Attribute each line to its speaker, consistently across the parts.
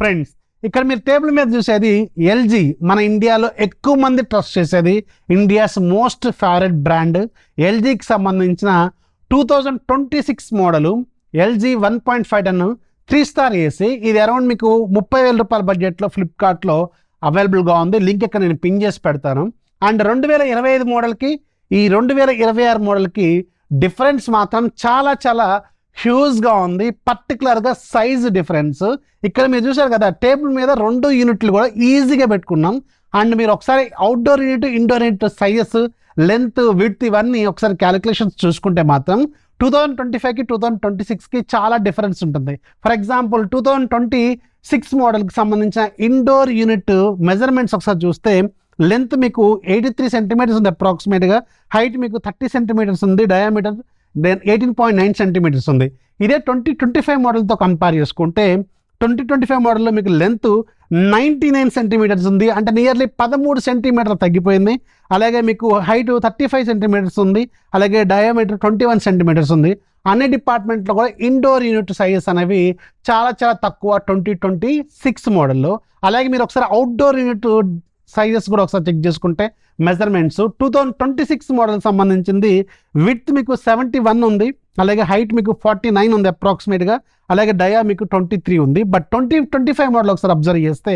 Speaker 1: Friends, ఇక్కడ మీరు table మీద చూసేది ఎల్జీ. మన ఇండియాలో ఎక్కువ మంది ట్రస్ట్ చేసేది ఇండియాస్ మోస్ట్ ఫేవరెట్ బ్రాండ్ ఎల్జీకి సంబంధించిన 2026 మోడలు ఎల్జీ 1.5 టన్ 3 స్టార్ ఏసీ. ఇది అరౌండ్ మీకు 30,000 రూపాయల బడ్జెట్లో ఫ్లిప్కార్ట్లో అవైలబుల్గా ఉంది. లింక్ ఇక్కడ నేను పిన్ చేసి పెడతాను. అండ్ 2025 మోడల్కి ఈ 2026 మోడల్కి డిఫరెన్స్ మాత్రం చాలా చాలా హ్యూజ్గా ఉంది. పర్టికులర్గా సైజ్ డిఫరెన్స్ ఇక్కడ మీరు చూసారు కదా, టేబుల్ మీద 2 యూనిట్లు కూడా ఈజీగా పెట్టుకున్నాం. అండ్ మీరు ఒకసారి outdoor unit indoor unit sizes, length, width ఇవన్నీ ఒకసారి క్యాలిక్యులేషన్స్ చూసుకుంటే మాత్రం 2025కి 2026కి చాలా డిఫరెన్స్ ఉంటుంది. ఫర్ ఎగ్జాంపుల్ 2026 మోడల్కి సంబంధించిన ఇండోర్ యూనిట్ మెజర్మెంట్స్ ఒకసారి చూస్తే లెంత్ మీకు 83 సెంటీమీటర్స్ ఉంది అప్రాక్సిమేట్గా, హైట్ మీకు 30 సెంటీమీటర్స్ ఉంది, డయామీటర్ 18.9 సెంటీమీటర్స్ ఉంది. ఇదే 2025 మోడల్తో కంపేర్ చేసుకుంటే 2025 మోడల్లో మీకు లెంత్ 99 సెంటీమీటర్స్ ఉంది, అంటే నియర్లీ 13 సెంటీమీటర్లు తగ్గిపోయింది. అలాగే మీకు హైట్ 35 సెంటీమీటర్స్ ఉంది, అలాగే డయామీటర్ 21 సెంటీమీటర్స్ ఉంది. అన్ని డిపార్ట్మెంట్లో కూడా ఇండోర్ యూనిట్ సైజెస్ అనేవి చాలా చాలా తక్కువ 2026 మోడల్లో. అలాగే మీరు ఒకసారి అవుట్డోర్ యూనిట్ సైజెస్ కూడా ఒకసారి చెక్ చేసుకుంటే మెజర్మెంట్స్ 2026 మోడల్ సంబంధించింది విడ్త్ మీకు 71 ఉంది, అలాగే హైట్ మీకు 49 ఉంది అప్రాక్సిమేట్గా, అలాగే డయా మీకు 23 ఉంది. బట్ 2025 మోడల్ ఒకసారి అబ్జర్వ్ చేస్తే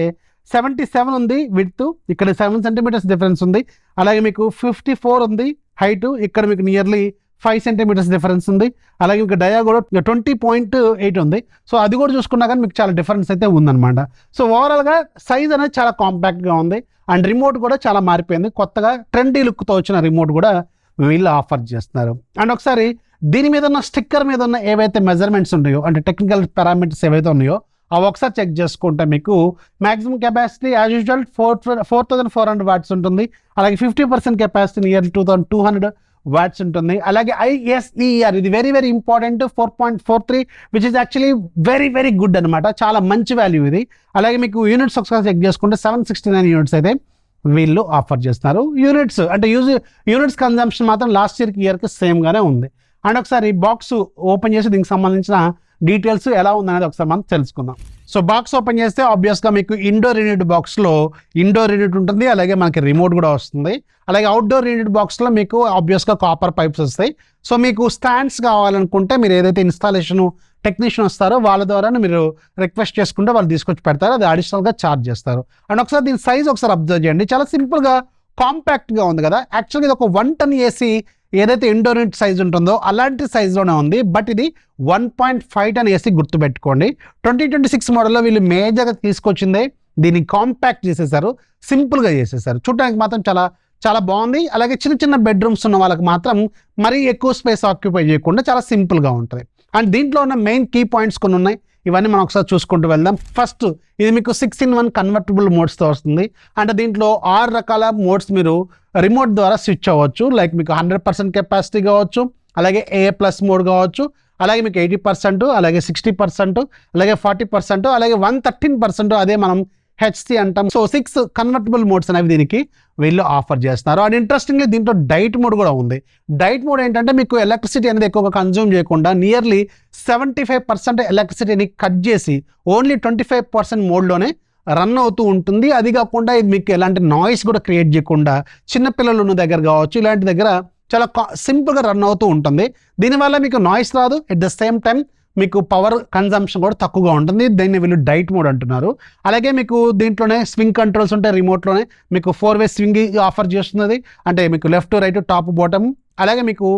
Speaker 1: 77 ఉంది విడ్త్, ఇక్కడ 7 సెంటీమీటర్స్ డిఫరెన్స్ ఉంది, అలాగే మీకు 54 ఉంది హైట్, ఇక్కడ మీకు నియర్లీ 5 సెంటీమీటర్స్ డిఫరెన్స్ ఉంది, అలాగే మీకు డయా కూడా 20.8 ఉంది. సో అది కూడా చూసుకున్నా కానీ మీకు చాలా డిఫరెన్స్ అయితే ఉందన్నమాట. సో ఓవరాల్గా సైజ్ అనేది చాలా కాంపాక్ట్గా ఉంది. అండ్ రిమోట్ కూడా చాలా మారిపోయింది, కొత్తగా ట్రెండీ లుక్తో వచ్చిన రిమోట్ కూడా వీళ్ళు ఆఫర్ చేస్తున్నారు. అండ్ ఒకసారి దీని మీద ఉన్న స్టిక్కర్ మీద ఉన్న ఏవైతే మెజర్మెంట్స్ ఉన్నాయో, అంటే టెక్నికల్ పారామీటర్స్ ఏవైతే ఉన్నాయో అవి ఒకసారి చెక్ చేసుకుంటే మీకు maximum capacity as usual 4400 watts ఉంటుంది, అలాగే 50% కెపాసిటీ నియర్లీ 2200 వాట్స్ ఉంటుంది. అలాగే ఐఎస్ఈఆర్ ఇది very very important 4.43 which is actually very very good అనమాట, చాలా మంచి వాల్యూ ఇది. అలాగే మీకు యూనిట్స్ ఒకసారి చెక్ చేసుకుంటే 769 యూనిట్స్ అయితే వీళ్ళు ఆఫర్ చేస్తున్నారు. యూనిట్స్ అంటే యూనిట్స్ కన్జంప్షన్ మాత్రం లాస్ట్ ఇయర్కి సేమ్గానే ఉంది. అండ్ ఒకసారి బాక్స్ ఓపెన్ చేసి దీనికి సంబంధించిన డీటెయిల్స్ ఎలా ఉందనేది ఒకసారి మనం తెలుసుకుందాం. సో బాక్స్ ఓపెన్ చేస్తే ఆబ్వియస్గా మీకు ఇండోర్ యూనిట్ బాక్స్లో ఇండోర్ యూనిట్ ఉంటుంది, అలాగే మనకి రిమోట్ కూడా వస్తుంది. అలాగే అవుట్డోర్ యూనిట్ బాక్స్లో మీకు ఆబ్వియస్గా కాపర్ పైప్స్ వస్తాయి. సో మీకు స్టాండ్స్ కావాలనుకుంటే మీరు ఏదైతే ఇన్స్టాలేషన్ టెక్నీషియన్ వస్తారో వాళ్ళ ద్వారా మీరు రిక్వెస్ట్ చేసుకుంటే వాళ్ళు తీసుకొచ్చి పెడతారు, అది అడిషనల్గా ఛార్జ్ చేస్తారు. అండ్ ఒకసారి దీని సైజ్ ఒకసారి అబ్జర్వ్ చేయండి, చాలా సింపుల్గా కాంపాక్ట్గా ఉంది కదా. యాక్చువల్గా ఇది ఒక 1 టన్ ఏసీ ఏదైతే ఇండోర్ యూనిట్ సైజ్ ఉంటుందో అలాంటి సైజులోనే ఉంది, బట్ ఇది 1.5 టన్ ఏసీ గుర్తుపెట్టుకోండి. 2026 మోడల్లో వీళ్ళు మేజర్గా తీసుకొచ్చిందే దీన్ని కాంపాక్ట్ చేసేసారు, సింపుల్గా చేసేసారు. చూడడానికి మాత్రం చాలా చాలా బాగుంది. అలాగే చిన్న చిన్న బెడ్రూమ్స్ ఉన్న వాళ్ళకి మాత్రం మరీ ఎక్కువ స్పేస్ ఆక్యుపై చేయకుండా చాలా సింపుల్గా ఉంటుంది. అండ్ దీంట్లో ఉన్న మెయిన్ కీ పాయింట్స్ కొన్ని ఉన్నాయి, ఇవన్నీ మనం ఒకసారి చూసుకుంటూ వెళ్దాం. ఫస్ట్ ఇది మీకు 6-in-1 కన్వర్టబుల్ మోడ్స్తో వస్తుంది. అంటే దీంట్లో 6 రకాల మోడ్స్ మీరు రిమోట్ ద్వారా స్విచ్ అవ్వచ్చు. లైక్ మీకు 100% కెపాసిటీ కావచ్చు, అలాగే AA+ మోడ్ కావచ్చు, అలాగే మీకు 80%, అలాగే 60%, అలాగే 40%, అలాగే 113%, అదే మనం హెచ్సి అంటాం. సో 6 కన్వర్టబుల్ మోడ్స్ అనేవి దీనికి వీళ్ళు ఆఫర్ చేస్తున్నారు. అండ్ ఇంట్రెస్టింగ్లీ దీంట్లో డైట్ మోడ్ కూడా ఉంది. డైట్ మోడ్ ఏంటంటే మీకు ఎలక్ట్రిసిటీ అనేది ఎక్కువగా కన్జ్యూమ్ చేయకుండా నియర్లీ 75% ఎలక్ట్రిసిటీని కట్ చేసి ఓన్లీ 25% మోడ్లోనే రన్ అవుతూ ఉంటుంది. అది కాకుండా ఇది మీకు ఎలాంటి నాయిస్ కూడా క్రియేట్ చేయకుండా చిన్నపిల్లలు ఉన్న దగ్గర కావచ్చు, ఇలాంటి దగ్గర చాలా సింపుల్గా రన్ అవుతూ ఉంటుంది. దీనివల్ల మీకు నాయిస్ రాదు, ఎట్ ద సేమ్ టైం మీకు పవర్ కన్జంప్షన్ కూడా తక్కువగా ఉంటుంది. దీన్ని వీళ్ళు డైట్ మోడ్ అంటున్నారు. అలాగే మీకు దీంట్లోనే స్వింగ్ కంట్రోల్స్ ఉంటాయి, రిమోట్లోనే మీకు 4-way స్వింగ్ ఆఫర్ చేస్తున్నది, అంటే మీకు లెఫ్ట్ రైట్ టాప్ బాటమ్. అలాగే మీకు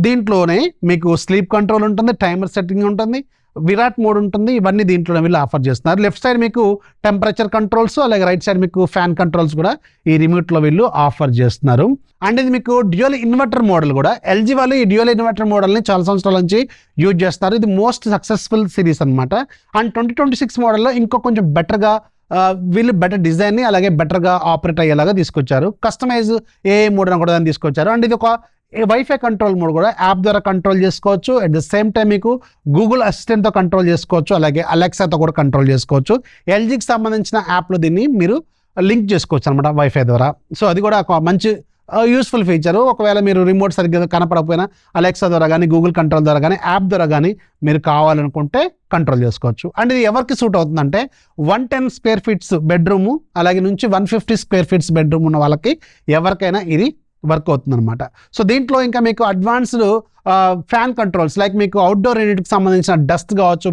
Speaker 1: దీంట్లోనే మీకు స్లీప్ కంట్రోల్ ఉంటుంది, టైమర్ సెట్టింగ్ ఉంటుంది, విరాట్ మోడ్ ఉంటుంది. ఇవన్నీ దీంట్లోనే వీళ్ళు ఆఫర్ చేస్తున్నారు. లెఫ్ట్ సైడ్ మీకు టెంపరేచర్ కంట్రోల్స్, అలాగే రైట్ సైడ్ మీకు ఫ్యాన్ కంట్రోల్స్ కూడా ఈ రిమోట్లో వీళ్ళు ఆఫర్ చేస్తున్నారు. అండ్ ఇది మీకు డ్యూయల్ ఇన్వర్టర్ మోడల్ కూడా. ఎల్జీ వాళ్ళు ఈ డ్యూయల్ ఇన్వర్టర్ మోడల్ని చాలా సంవత్సరాల నుంచి యూజ్ చేస్తారు. ఇది మోస్ట్ సక్సెస్ఫుల్ సిరీస్ అనమాట. అండ్ 2026 మోడల్లో ఇంకో కొంచెం బెటర్గా వీళ్ళు బెటర్ డిజైన్ని అలాగే బెటర్గా ఆపరేట్ అయ్యేలాగా తీసుకొచ్చారు. కస్టమైజ్ ఏ మోడ్ అని కూడా తీసుకొచ్చారు. అండ్ ఇది ఒక వైఫై కంట్రోల్ మోడ్ కూడా యాప్ ద్వారా కంట్రోల్ చేసుకోవచ్చు. అట్ ద సేమ్ టైం మీకు గూగుల్ అసిస్టెంట్తో కంట్రోల్ చేసుకోవచ్చు, అలాగే అలెక్సాతో కూడా కంట్రోల్ చేసుకోవచ్చు. ఎల్జీకి సంబంధించిన యాప్లో దీన్ని మీరు లింక్ చేసుకోవచ్చు అనమాట వైఫై ద్వారా. సో అది కూడా ఒక మంచి యూస్ఫుల్ ఫీచరు. ఒకవేళ మీరు రిమోట్ సరిగ్గా కనపడకపోయినా అలెక్సా ద్వారా కానీ గూగుల్ కంట్రోల్ ద్వారా కానీ యాప్ ద్వారా కానీ మీరు కావాలనుకుంటే కంట్రోల్ చేసుకోవచ్చు. అండ్ ఇది ఎవరికి సూట్ అవుతుందంటే 110 స్క్వేర్ ఫీట్స్ బెడ్రూము అలాగే నుంచి 150 స్క్వేర్ ఫీట్స్ బెడ్రూమ్ ఉన్న వాళ్ళకి ఎవరికైనా ఇది వర్క్ అవుతుంది అనమాట. సో దీంట్లో ఇంకా మీకు అడ్వాన్స్డ్ ఫ్యాన్ కంట్రోల్స్ లైక్ మీకు అవుట్డోర్ యూనిట్కి సంబంధించిన డస్ట్ కావచ్చు,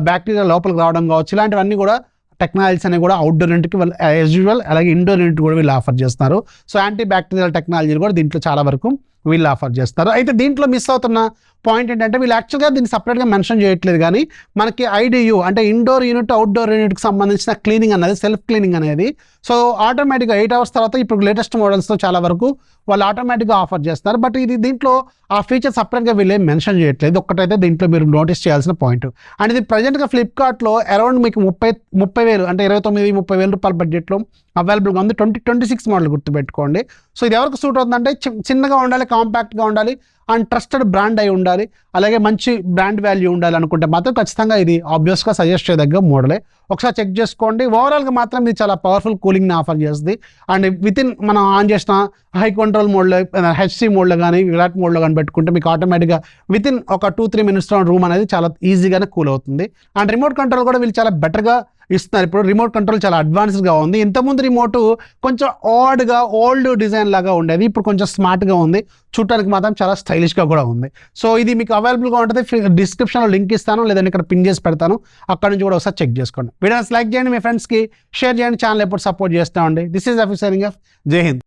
Speaker 1: బ్యాక్టీరియా లోపలికి రావడం కావచ్చు, ఇలాంటివన్నీ కూడా టెక్నాలజీస్ అనేవి కూడా అవుట్డోర్ యూనిట్కి యాజ్ యూజువల్ అలాగే ఇండోర్ యూనిట్ కూడా వీళ్ళు ఆఫర్ చేస్తున్నారు. సో యాంటీ బ్యాక్టీరియల్ టెక్నాలజీలు కూడా దీంట్లో చాలా వరకు వీళ్ళు ఆఫర్ చేస్తారు. అయితే దీంట్లో మిస్ అవుతున్న పాయింట్ ఏంటంటే వీళ్ళు యాక్చువల్గా దీన్ని సపరేట్గా మెన్షన్ చేయట్లేదు, కానీ మనకి ఐడియు అంటే ఇండోర్ యూనిట్ అవుట్డోర్ యూనిట్కి సంబంధించిన క్లీనింగ్ అనేది సెల్ఫ్ క్లీనింగ్ అనేది సో ఆటోమేటిక్గా 8 hours తర్వాత ఇప్పుడు లేటెస్ట్ మోడల్స్తో చాలా వరకు వాళ్ళు ఆటోమేటిక్గా ఆఫర్ చేస్తారు. బట్ ఇది దీంట్లో ఆ ఫీచర్ సపరేట్గా వీళ్ళు ఏం మెన్షన్ చేయట్లేదు. ఒక్కటైతే దీంట్లో మీరు నోటీస్ చేయాల్సిన పాయింట్. అండ్ ఇది ప్రజెంట్గా ఫ్లిప్కార్ట్లో అరౌండ్ మీకు 30,000 అంటే 29-30,000 రూపాయల బడ్జెట్లో అవైలబుల్గా ఉంది. 2026 మోడల్ గుర్తుపెట్టుకోండి. సో ఇది ఎవరికి సూట్ అవుతుందంటే చిన్నగా ఉండాలి, కాంపాక్ట్గా ఉండాలి అండ్ ట్రస్టెడ్ బ్రాండ్ అయి ఉండాలి, అలాగే మంచి బ్రాండ్ వాల్యూ ఉండాలి అనుకుంటే మాత్రం ఖచ్చితంగా ఇది ఆబ్వియస్గా సజెస్ట్ చేయదగ్గ మోడలే. ఒకసారి చెక్ చేసుకోండి. ఓవరాల్గా మాత్రం ఇది చాలా పవర్ఫుల్ కూలింగ్ని ఆఫర్ చేస్తుంది. అండ్ వితిన్ మనం ఆన్ చేసిన హై కంట్రోల్ మోడ్లో హెచ్సి మోడ్లో కానీ విరాట్ మోడ్లో కానీ పెట్టుకుంటే మీకు ఆటోమేటిక్గా వితిన్ ఒక 2-3 minutesలో రూమ్ అనేది చాలా ఈజీగానే కూల్ అవుతుంది. అండ్ రిమోట్ కంట్రోల్ కూడా వీళ్ళు చాలా బెటర్గా ఇస్తున్నారు. ఇప్పుడు రిమోట్ కంట్రోల్ చాలా అడ్వాన్స్డ్గా ఉంది. ఇంతకుముందు రిమోట్ కొంచెం ఆడ్గా ఓల్డ్ డిజైన్ లాగా ఉండేది, ఇప్పుడు కొంచెం స్మార్ట్గా ఉంది, చూడటానికి మాత్రం చాలా స్టైలిష్గా కూడా ఉంది. సో ఇది మీకు అవైలబుల్గా ఉంటుంది. డిస్క్రిప్షన్లో లింక్ ఇస్తాను, లేదంటే ఇక్కడ పిన్ చేసి పెడతాను, అక్కడ నుంచి కూడా ఒకసారి చెక్ చేసుకోండి. వీడియోస్ లైక్ చేయండి, మీ ఫ్రెండ్స్కి షేర్ చేయండి, ఛానల్ ఎప్పుడు సపోర్ట్ చేస్తామండి. దిస్ ఈజ్ ఆఫీసరింగ్ ఆఫ్ జై హింద్.